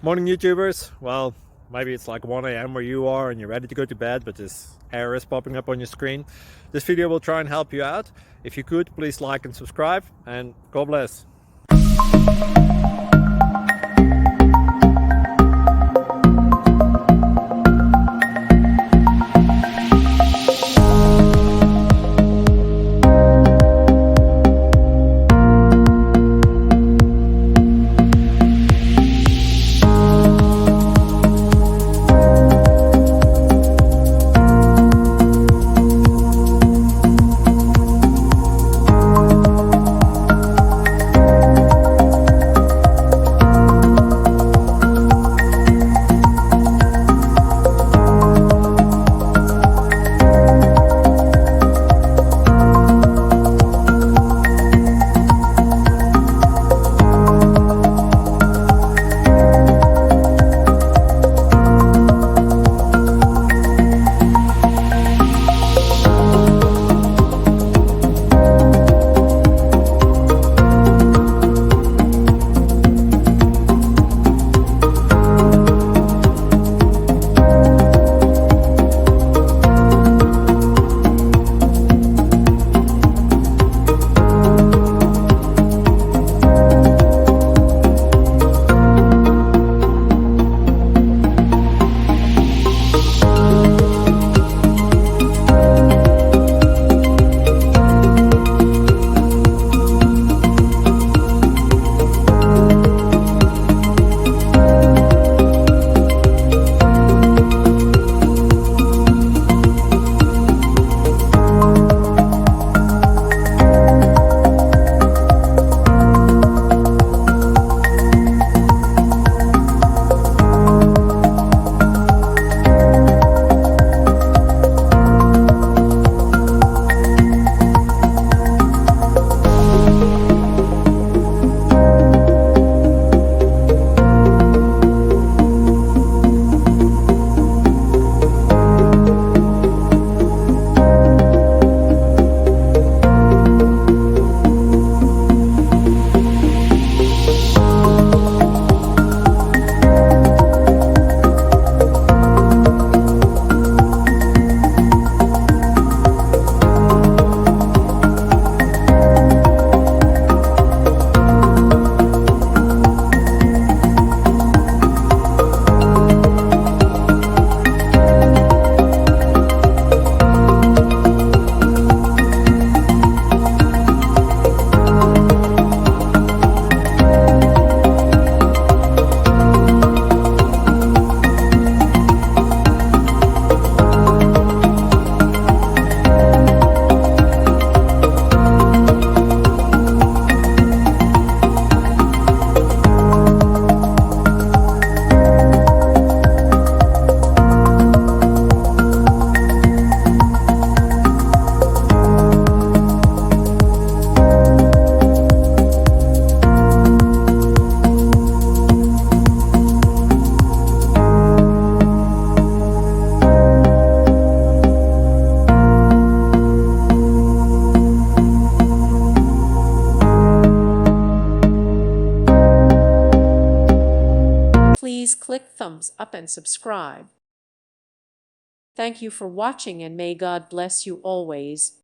Morning YouTubers. Well, maybe it's like 1 a.m. where you are and you're ready to go to bed, but this error is popping up on your screen. This video will try and help you out. If you could, please like and subscribe, and God bless. Please click thumbs up and subscribe. Thank you for watching, and may God bless you always.